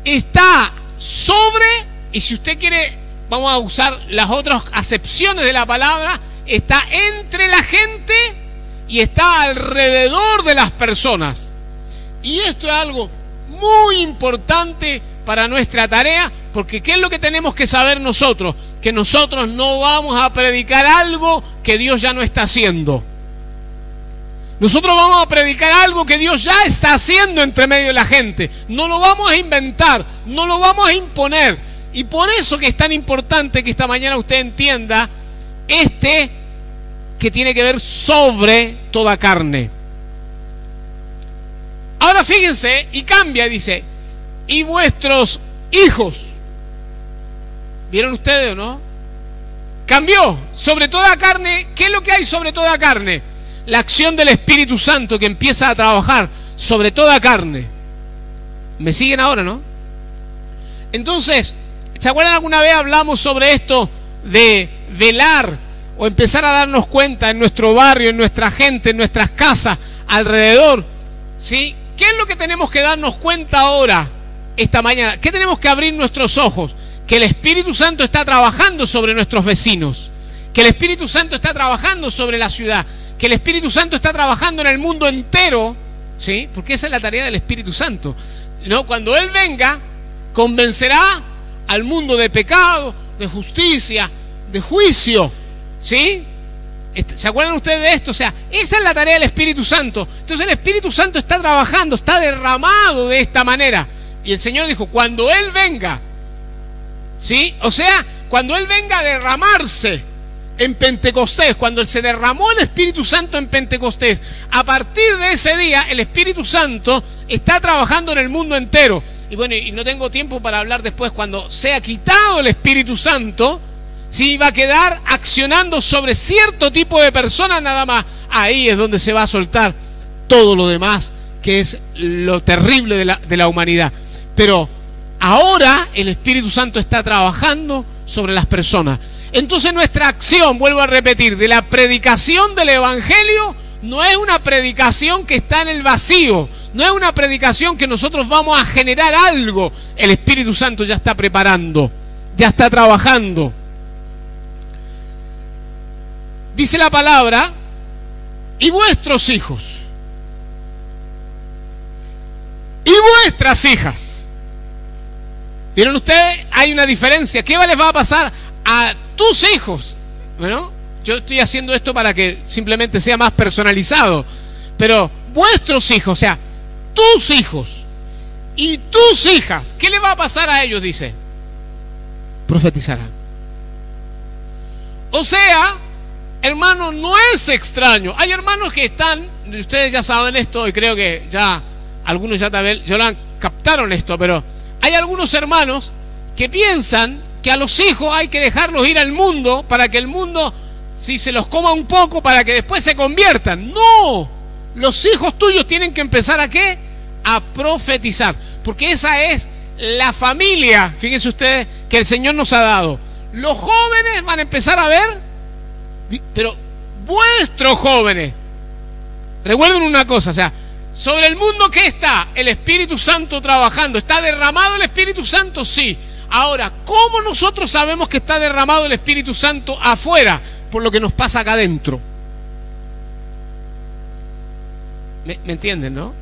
Está sobre, y si usted quiere, vamos a usar las otras acepciones de la palabra, está entre la gente y está alrededor de las personas. Y esto es algo muy importante para nuestra tarea, porque ¿qué es lo que tenemos que saber nosotros? Que nosotros no vamos a predicar algo que Dios ya no está haciendo. Nosotros vamos a predicar algo que Dios ya está haciendo entre medio de la gente. No lo vamos a inventar, no lo vamos a imponer. Y por eso que es tan importante que esta mañana usted entienda que tiene que ver sobre toda carne. Ahora fíjense, y cambia, dice, y vuestros hijos. ¿Vieron ustedes o no? Cambió, sobre toda carne. ¿Qué es lo que hay sobre toda carne? La acción del Espíritu Santo que empieza a trabajar sobre toda carne. ¿Me siguen ahora, no? Entonces, ¿se acuerdan alguna vez hablamos sobre esto de velar o empezar a darnos cuenta en nuestro barrio, en nuestra gente, en nuestras casas, alrededor? ¿Sí? ¿Qué es lo que tenemos que darnos cuenta ahora, esta mañana? ¿Qué tenemos que abrir nuestros ojos? Que el Espíritu Santo está trabajando sobre nuestros vecinos, que el Espíritu Santo está trabajando sobre la ciudad, que el Espíritu Santo está trabajando en el mundo entero, ¿sí? Porque esa es la tarea del Espíritu Santo. ¿no? Cuando Él venga, convencerá al mundo de pecado, de justicia, de juicio, ¿sí? ¿Se acuerdan ustedes de esto? O sea, esa es la tarea del Espíritu Santo. Entonces el Espíritu Santo está trabajando, está derramado de esta manera. Y el Señor dijo, cuando Él venga, ¿sí? O sea, cuando Él venga a derramarse en Pentecostés, cuando se derramó el Espíritu Santo en Pentecostés, a partir de ese día el Espíritu Santo está trabajando en el mundo entero. Y bueno, y no tengo tiempo para hablar después, cuando sea quitado el Espíritu Santo, si va a quedar accionando sobre cierto tipo de personas nada más. Ahí es donde se va a soltar todo lo demás, que es lo terrible de la humanidad. Pero ahora el Espíritu Santo está trabajando sobre las personas. Entonces nuestra acción, vuelvo a repetir, de la predicación del Evangelio, no es una predicación que está en el vacío, no es una predicación que nosotros vamos a generar algo. El Espíritu Santo ya está preparando, ya está trabajando. Dice la palabra, y vuestros hijos, y vuestras hijas. ¿Vieron ustedes? Hay una diferencia. ¿Qué les va a pasar a tus hijos? Bueno, yo estoy haciendo esto para que simplemente sea más personalizado. Pero vuestros hijos, o sea, tus hijos y tus hijas, ¿qué le va a pasar a ellos? Dice, profetizarán. O sea, hermanos, no es extraño. Hay hermanos que están, ustedes ya saben esto, y creo que ya algunos ya captaron esto, pero hay algunos hermanos que piensan que a los hijos hay que dejarlos ir al mundo para que el mundo, si se los coma un poco, para que después se conviertan. No, los hijos tuyos tienen que empezar ¿a qué? A profetizar, porque esa es la familia, fíjense ustedes, que el Señor nos ha dado. Los jóvenes van a empezar a ver, pero vuestros jóvenes, recuerden una cosa, o sea, sobre el mundo que está el Espíritu Santo trabajando, ¿está derramado el Espíritu Santo? Sí. Ahora, ¿cómo nosotros sabemos que está derramado el Espíritu Santo afuera? Por lo que nos pasa acá adentro. ¿Me entienden, no?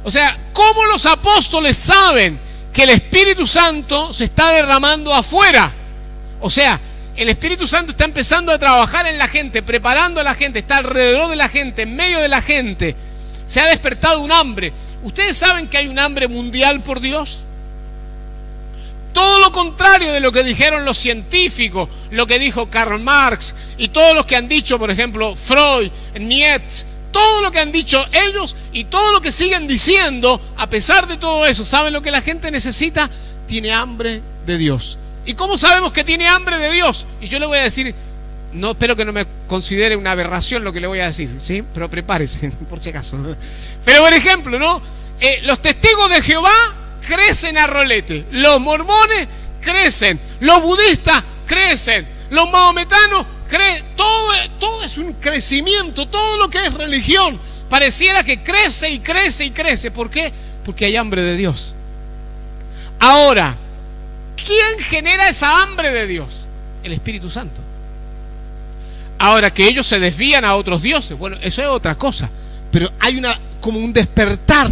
O sea, ¿cómo los apóstoles saben que el Espíritu Santo se está derramando afuera? O sea, el Espíritu Santo está empezando a trabajar en la gente, preparando a la gente, está alrededor de la gente, en medio de la gente. Se ha despertado un hambre. ¿Ustedes saben que hay un hambre mundial por Dios? Todo lo contrario de lo que dijeron los científicos, lo que dijo Karl Marx y todos los que han dicho, por ejemplo, Freud, Nietzsche, todo lo que han dicho ellos y todo lo que siguen diciendo, a pesar de todo eso, ¿saben lo que la gente necesita? Tiene hambre de Dios. ¿Y cómo sabemos que tiene hambre de Dios? Y yo le voy a decir, no, espero que no me considere una aberración lo que le voy a decir, ¿sí? Pero prepárese, por si acaso. Pero por ejemplo, ¿no? Los testigos de Jehová crecen a rolete, los mormones crecen, los budistas crecen, los mahometanos crecen, todo es un crecimiento, todo lo que es religión pareciera que crece y crece y crece. ¿Por qué? Porque hay hambre de Dios. Ahora, ¿quién genera esa hambre de Dios? El Espíritu Santo. Ahora, que ellos se desvían a otros dioses, bueno, eso es otra cosa, pero hay como un despertar.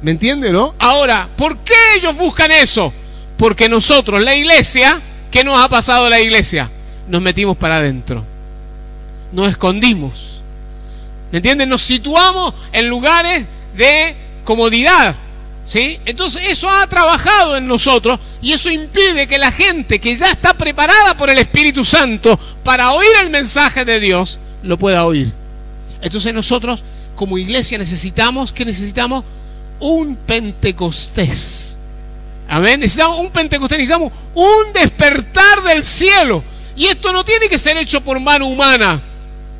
¿Me entiende, no? Ahora, ¿por qué ellos buscan eso? Porque nosotros, la iglesia, ¿qué nos ha pasado a la iglesia? Nos metimos para adentro, nos escondimos. ¿Me entienden? Nos situamos en lugares de comodidad, ¿sí? Entonces eso ha trabajado en nosotros y eso impide que la gente que ya está preparada por el Espíritu Santo para oír el mensaje de Dios, lo pueda oír. Entonces nosotros como iglesia necesitamos, ¿qué necesitamos? Un Pentecostés. Amén. Necesitamos un Pentecostés, necesitamos un despertar del cielo. Y esto no tiene que ser hecho por mano humana,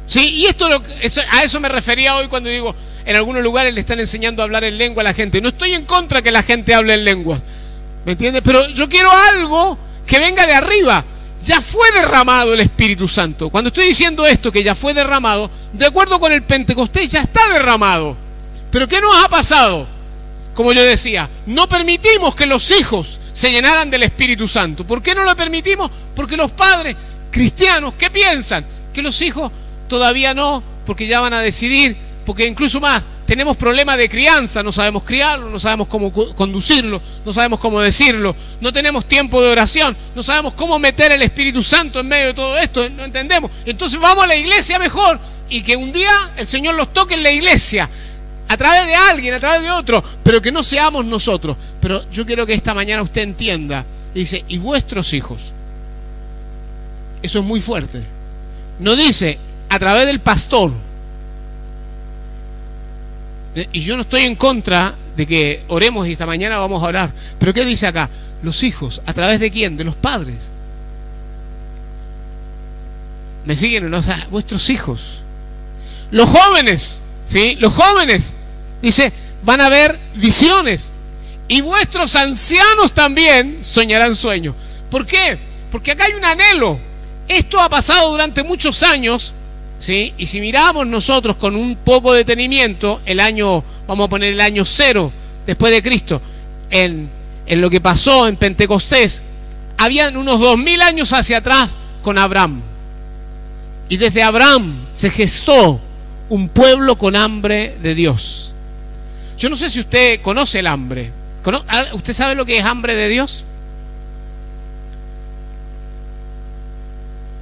¿sí? Y a eso me refería hoy cuando digo, en algunos lugares le están enseñando a hablar en lengua a la gente. No estoy en contra que la gente hable en lenguas, ¿me entiendes? Pero yo quiero algo que venga de arriba. Ya fue derramado el Espíritu Santo. Cuando estoy diciendo esto, que ya fue derramado, de acuerdo con el Pentecostés, ya está derramado. Pero ¿qué nos ha pasado? Como yo decía, no permitimos que los hijos se llenaran del Espíritu Santo. ¿Por qué no lo permitimos? Porque los padres cristianos, ¿qué piensan? Que los hijos todavía no, porque ya van a decidir, porque incluso más, tenemos problemas de crianza, no sabemos criarlo, no sabemos cómo conducirlo, no sabemos cómo decirlo, no tenemos tiempo de oración, no sabemos cómo meter el Espíritu Santo en medio de todo esto, no entendemos. Entonces vamos a la iglesia mejor, y que un día el Señor los toque en la iglesia, a través de alguien, a través de otro, pero que no seamos nosotros. Pero yo quiero que esta mañana usted entienda, dice, y vuestros hijos. Eso es muy fuerte. No dice, a través del pastor. Y yo no estoy en contra de que oremos y esta mañana vamos a orar. Pero ¿qué dice acá? Los hijos, ¿a través de quién? De los padres. ¿Me siguen? O sea, vuestros hijos. Los jóvenes, ¿sí? Los jóvenes, dice, van a ver visiones. Y vuestros ancianos también soñarán sueños. ¿Por qué? Porque acá hay un anhelo. Esto ha pasado durante muchos años, ¿sí? Y si miramos nosotros con un poco de detenimiento el año, vamos a poner el año 0 después de Cristo, en lo que pasó en Pentecostés, habían unos 2000 años hacia atrás con Abraham. Y desde Abraham se gestó un pueblo con hambre de Dios. Yo no sé si usted conoce el hambre. ¿Usted sabe lo que es hambre de Dios?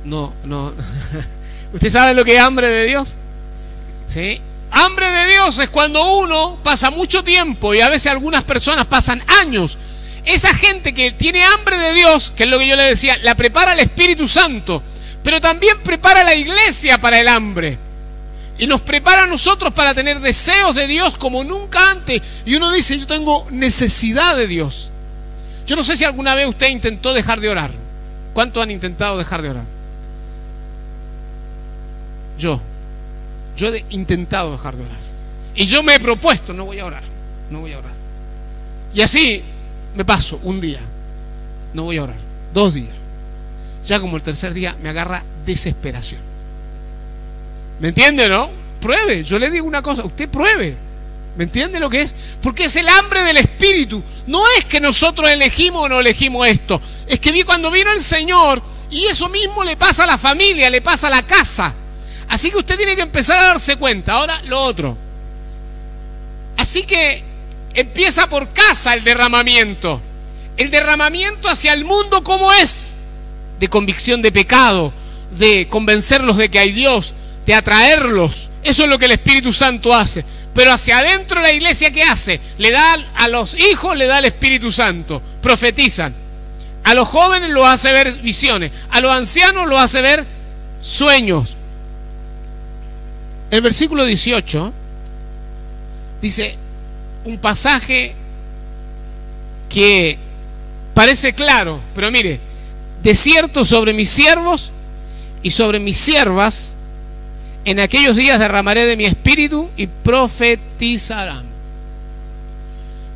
No. ¿Usted sabe lo que es hambre de Dios? ¿Sí? Hambre de Dios es cuando uno pasa mucho tiempo, y a veces algunas personas pasan años. Esa gente que tiene hambre de Dios, que es lo que yo le decía, la prepara el Espíritu Santo, pero también prepara la iglesia para el hambre. Y nos prepara a nosotros para tener deseos de Dios como nunca antes. Y uno dice, yo tengo necesidad de Dios. Yo no sé si alguna vez usted intentó dejar de orar. ¿Cuántos han intentado dejar de orar? Yo he intentado dejar de orar. Y yo me he propuesto, no voy a orar. Y así me paso un día. No voy a orar. 2 días. Ya como el tercer día me agarra desesperación. ¿Me entiende, no? Pruebe. Yo le digo una cosa, usted pruebe. ¿Me entiende lo que es? Porque es el hambre del Espíritu. No es que nosotros elegimos o no elegimos esto. Es que cuando vino el Señor, y eso mismo le pasa a la familia, le pasa a la casa. Así que usted tiene que empezar a darse cuenta. Ahora lo otro. Así que empieza por casa el derramamiento. El derramamiento hacia el mundo, ¿cómo es? De convicción de pecado, de convencerlos de que hay Dios, de atraerlos. Eso es lo que el Espíritu Santo hace. Pero hacia adentro la iglesia, ¿qué hace? Le da a los hijos, le da el Espíritu Santo. Profetizan. A los jóvenes los hace ver visiones. A los ancianos los hace ver sueños. El versículo 18 dice un pasaje que parece claro, pero mire, de cierto sobre mis siervos y sobre mis siervas en aquellos días derramaré de mi espíritu y profetizarán.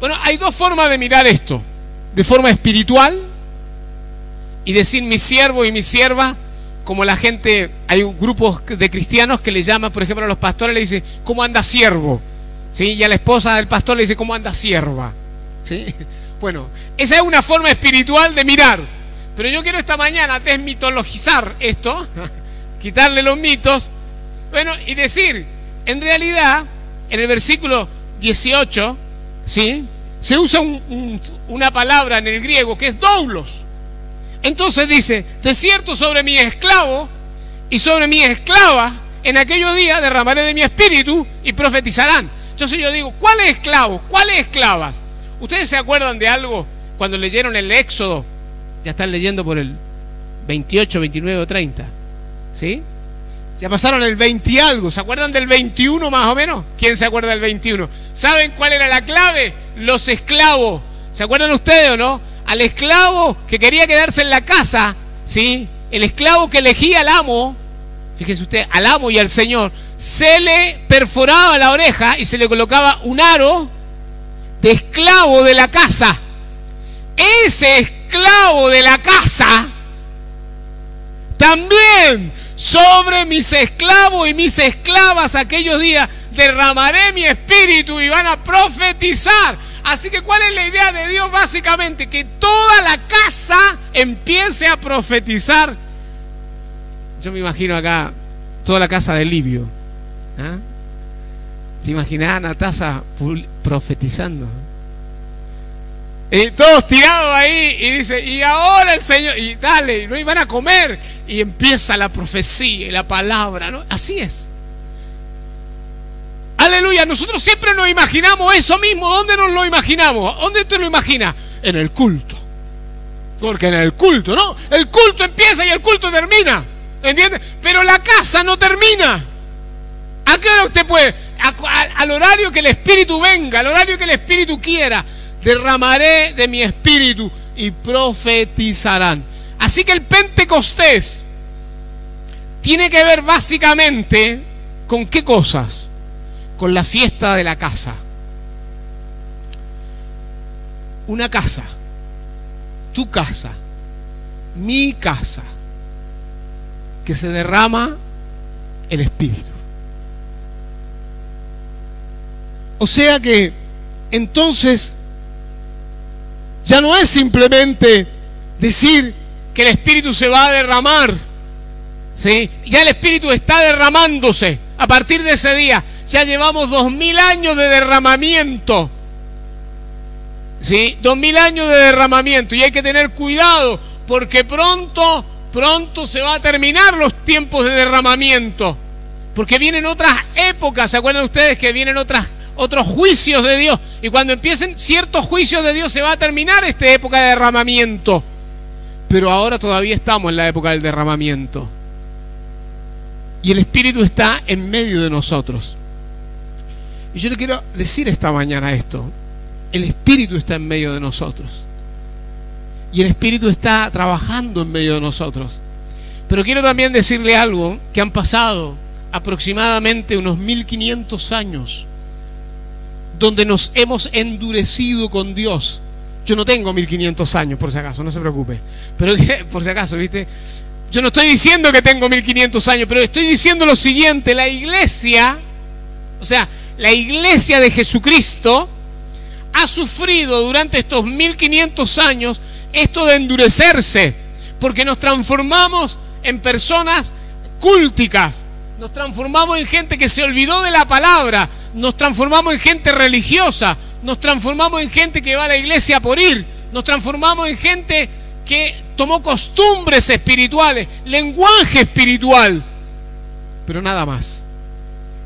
Bueno, hay 2 formas de mirar esto: de forma espiritual y decir mis siervos y mis siervas, como la gente, hay grupos de cristianos que le llaman, por ejemplo, a los pastores le dicen, ¿cómo anda siervo? ¿Sí? Y a la esposa del pastor le dice, ¿cómo anda sierva? ¿Sí? Bueno, esa es una forma espiritual de mirar. Pero yo quiero esta mañana desmitologizar esto, quitarle los mitos, bueno, y decir, en realidad, en el versículo 18, ¿sí?, se usa una palabra en el griego que es doulos. Entonces dice, de cierto sobre mi esclavo y sobre mi esclava en aquellos días derramaré de mi espíritu y profetizarán. Entonces yo digo, ¿cuáles esclavos? ¿Cuáles esclavas? ¿Ustedes se acuerdan de algo cuando leyeron el Éxodo? Ya están leyendo por el 28, 29 o 30. ¿Sí? Ya pasaron el 20 y algo. ¿Se acuerdan del 21 más o menos? ¿Quién se acuerda del 21? ¿Saben cuál era la clave? Los esclavos. ¿Se acuerdan ustedes o no? Al esclavo que quería quedarse en la casa, ¿sí?, el esclavo que elegía al amo, fíjese usted, al amo y al señor, se le perforaba la oreja y se le colocaba un aro de esclavo de la casa. Ese esclavo de la casa también sobre mis esclavos y mis esclavas aquellos días derramaré mi espíritu y van a profetizar. Así que ¿cuál es la idea de Dios? Básicamente que toda la casa empiece a profetizar. Yo me imagino acá toda la casa de Livio, ¿ah? ¿Te imaginás a Natasa profetizando? Y todos tirados ahí y dice, y ahora el Señor, y dale, no iban a comer, y empieza la profecía y la palabra, ¿no? Así es. Aleluya, nosotros siempre nos imaginamos eso mismo. ¿Dónde nos lo imaginamos? ¿Dónde te lo imaginas? En el culto. Porque en el culto, ¿no? El culto empieza y el culto termina, ¿entiendes? Pero la casa no termina. ¿A qué hora usted puede? Al horario que el Espíritu venga, al horario que el Espíritu quiera. Derramaré de mi Espíritu y profetizarán. Así que el Pentecostés tiene que ver básicamente ¿con qué cosas? Con la fiesta de la casa. Una casa, tu casa, mi casa, que se derrama el Espíritu. O sea que entonces ya no es simplemente decir que el Espíritu se va a derramar, ¿sí? Ya el Espíritu está derramándose a partir de ese día. Ya llevamos 2000 años de derramamiento, ¿sí? 2000 años de derramamiento, y hay que tener cuidado porque pronto se va a terminar los tiempos de derramamiento, porque vienen otras épocas. ¿Se acuerdan ustedes que vienen otros juicios de Dios? Y cuando empiecen ciertos juicios de Dios se va a terminar esta época de derramamiento. Pero ahora todavía estamos en la época del derramamiento. Y el Espíritu está en medio de nosotros. Y yo le quiero decir esta mañana esto. El Espíritu está en medio de nosotros. Y el Espíritu está trabajando en medio de nosotros. Pero quiero también decirle algo, que han pasado aproximadamente unos 1500 años donde nos hemos endurecido con Dios. Yo no tengo 1500 años, por si acaso, no se preocupe. Pero por si acaso, ¿viste? Yo no estoy diciendo que tengo 1500 años, pero estoy diciendo lo siguiente: la iglesia, o sea, la iglesia de Jesucristo ha sufrido durante estos 1500 años esto de endurecerse, porque nos transformamos en personas cúlticas, nos transformamos en gente que se olvidó de la palabra, nos transformamos en gente religiosa, nos transformamos en gente que va a la iglesia por ir, nos transformamos en gente que tomó costumbres espirituales, lenguaje espiritual, pero nada más.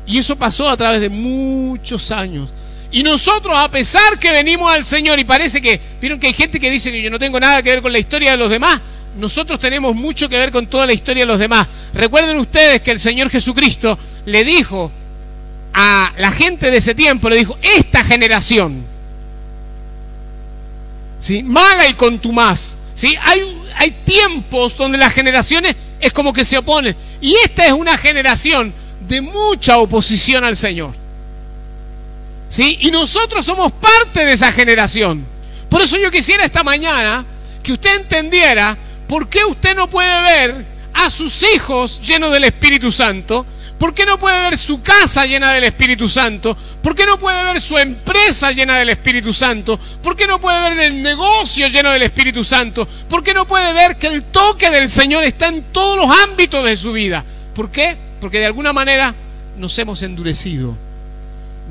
Y eso pasó a través de muchos años. Y nosotros, a pesar que venimos al Señor, y parece que, vieron que hay gente que dice que yo no tengo nada que ver con la historia de los demás, nosotros tenemos mucho que ver con toda la historia de los demás. Recuerden ustedes que el Señor Jesucristo le dijo a la gente de ese tiempo, le dijo: esta generación, ¿sí?, mala y contumaz, ¿sí? Hay tiempos donde las generaciones es como que se oponen, y esta es una generación de mucha oposición al Señor, ¿sí? Y nosotros somos parte de esa generación. Por eso yo quisiera esta mañana que usted entendiera por qué usted no puede ver a sus hijos llenos del Espíritu Santo, por qué no puede ver su casa llena del Espíritu Santo, por qué no puede ver su empresa llena del Espíritu Santo, por qué no puede ver el negocio lleno del Espíritu Santo, por qué no puede ver que el toque del Señor está en todos los ámbitos de su vida. ¿Por qué? Porque de alguna manera nos hemos endurecido,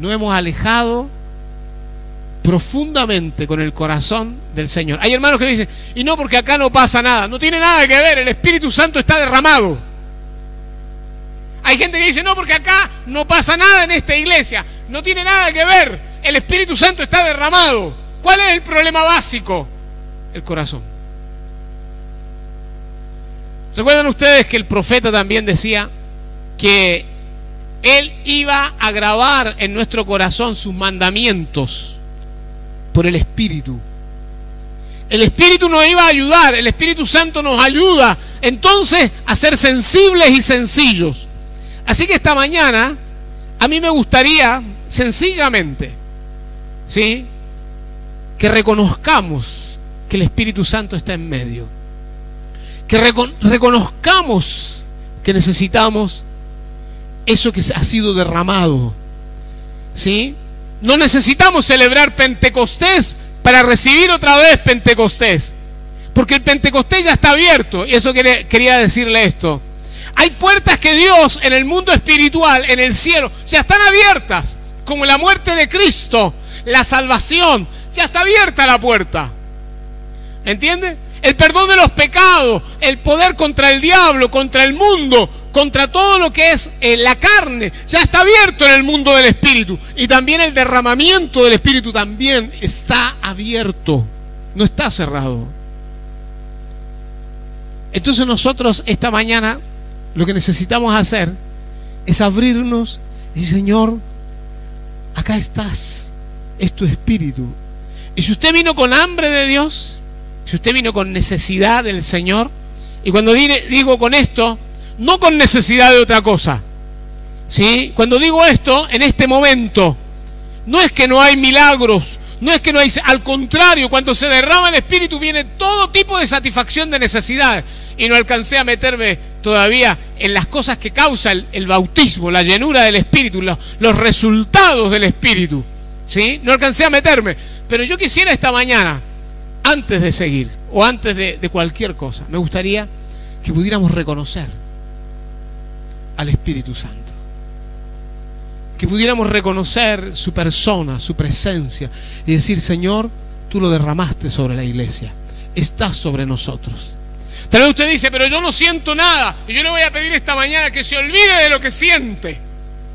nos hemos alejado profundamente con el corazón del Señor. Hay hermanos que dicen: y no, porque acá no pasa nada. No tiene nada que ver, el Espíritu Santo está derramado. Hay gente que dice: no, porque acá no pasa nada en esta iglesia. No tiene nada que ver, el Espíritu Santo está derramado. ¿Cuál es el problema básico? El corazón. ¿Recuerdan ustedes que el profeta también decía que él iba a grabar en nuestro corazón sus mandamientos por el Espíritu? El Espíritu nos iba a ayudar, el Espíritu Santo nos ayuda entonces a ser sensibles y sencillos. Así que esta mañana a mí me gustaría sencillamente, ¿sí?, que reconozcamos que el Espíritu Santo está en medio, que reconozcamos que necesitamos eso que ha sido derramado, ¿sí? No necesitamos celebrar Pentecostés para recibir otra vez Pentecostés, porque el Pentecostés ya está abierto. Y eso quería decirle esto: hay puertas que Dios en el mundo espiritual, en el cielo, ya están abiertas, como la muerte de Cristo, la salvación, ya está abierta la puerta. ¿Entiende? El perdón de los pecados, el poder contra el diablo, contra el mundo, contra todo lo que es la carne, ya está abierto en el mundo del Espíritu. Y también el derramamiento del Espíritu también está abierto, no está cerrado. Entonces nosotros esta mañana lo que necesitamos hacer es abrirnos y decir: Señor, acá estás, es tu Espíritu. Y si usted vino con hambre de Dios, si usted vino con necesidad del Señor, y cuando digo con esto, no con necesidad de otra cosa, ¿sí? Cuando digo esto, en este momento, no es que no hay milagros, no es que no hay, al contrario, cuando se derrama el Espíritu viene todo tipo de satisfacción de necesidad. Y no alcancé a meterme todavía en las cosas que causa el bautismo, la llenura del Espíritu, los resultados del Espíritu, ¿sí? No alcancé a meterme, pero yo quisiera esta mañana, antes de seguir o antes de cualquier cosa, me gustaría que pudiéramos reconocer al Espíritu Santo, que pudiéramos reconocer su persona, su presencia, y decir: Señor, tú lo derramaste sobre la iglesia, estás sobre nosotros. Tal vez usted dice: pero yo no siento nada, y yo le voy a pedir esta mañana que se olvide de lo que siente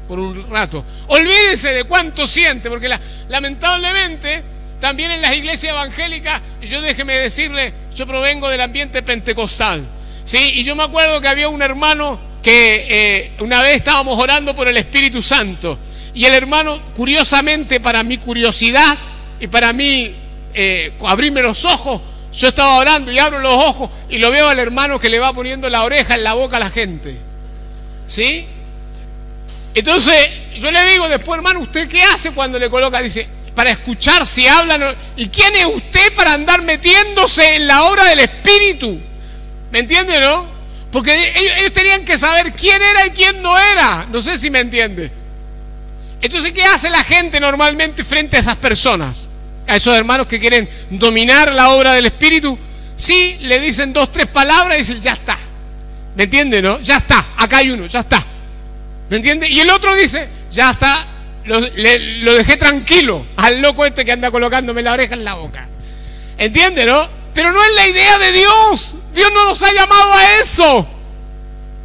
por un rato. Olvídese de cuánto siente, porque lamentablemente también en las iglesias evangélicas, y yo déjeme decirle, yo provengo del ambiente pentecostal, ¿sí? Y yo me acuerdo que había un hermano que una vez estábamos orando por el Espíritu Santo, y el hermano, curiosamente, para mi curiosidad y para mí abrirme los ojos, yo estaba orando y abro los ojos y lo veo al hermano que le va poniendo la oreja en la boca a la gente, ¿sí? Entonces yo le digo después: hermano, ¿usted qué hace cuando le coloca? Dice: para escuchar si hablan. ¿Y quién es usted para andar metiéndose en la obra del Espíritu? ¿Me entiende, no? Porque ellos tenían que saber quién era y quién no era. No sé si me entiende. Entonces, ¿qué hace la gente normalmente frente a esas personas? A esos hermanos que quieren dominar la obra del Espíritu. Sí, le dicen 2, 3 palabras y dicen: ya está. ¿Me entiende, no? Ya está, acá hay uno, ya está. ¿Me entiende? Y el otro dice: ya está, lo dejé tranquilo al loco este que anda colocándome la oreja en la boca. ¿Entiende, no? Pero no es la idea de Dios. Dios no nos ha llamado a eso.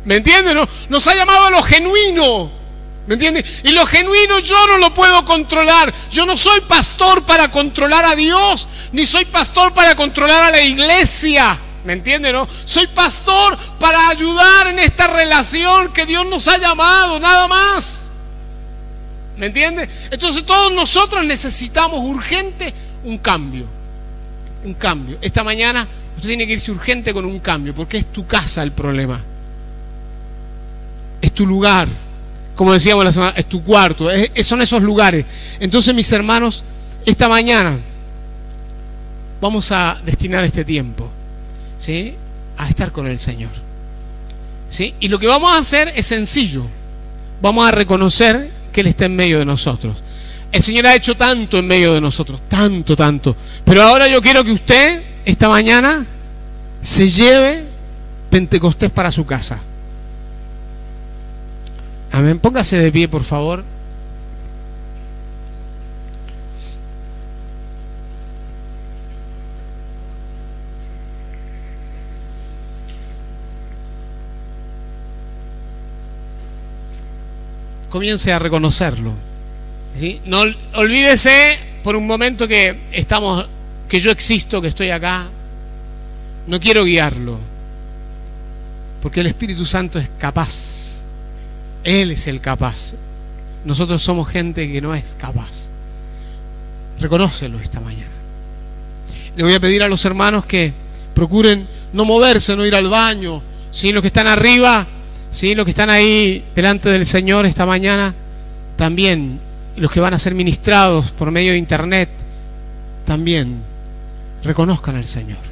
¿Me entiende, no? Nos ha llamado a lo genuino. ¿Me entiende? Y lo genuino yo no lo puedo controlar. Yo no soy pastor para controlar a Dios, ni soy pastor para controlar a la iglesia. ¿Me entiende, no? Soy pastor para ayudar en esta relación que Dios nos ha llamado, nada más. ¿Me entiende? Entonces todos nosotros necesitamos urgente un cambio. Un cambio. Esta mañana usted tiene que irse urgente con un cambio, porque es tu casa el problema. Es tu lugar. Como decíamos la semana, es tu cuarto, son esos lugares. Entonces, mis hermanos, esta mañana vamos a destinar este tiempo, ¿sí?, a estar con el Señor, ¿sí? Y lo que vamos a hacer es sencillo. Vamos a reconocer que Él está en medio de nosotros. El Señor ha hecho tanto en medio de nosotros, tanto, tanto. Pero ahora yo quiero que usted, esta mañana, se lleve Pentecostés para su casa. Amén. Póngase de pie, por favor. Comience a reconocerlo, ¿sí? No olvídese por un momento que yo existo, que estoy acá. No quiero guiarlo, porque el Espíritu Santo es capaz. Él es el capaz. Nosotros somos gente que no es capaz. Reconócelo esta mañana. Le voy a pedir a los hermanos que procuren no moverse, no ir al baño, ¿sí? Los que están arriba, ¿sí?, los que están ahí delante del Señor esta mañana, también los que van a ser ministrados por medio de internet, también reconozcan al Señor.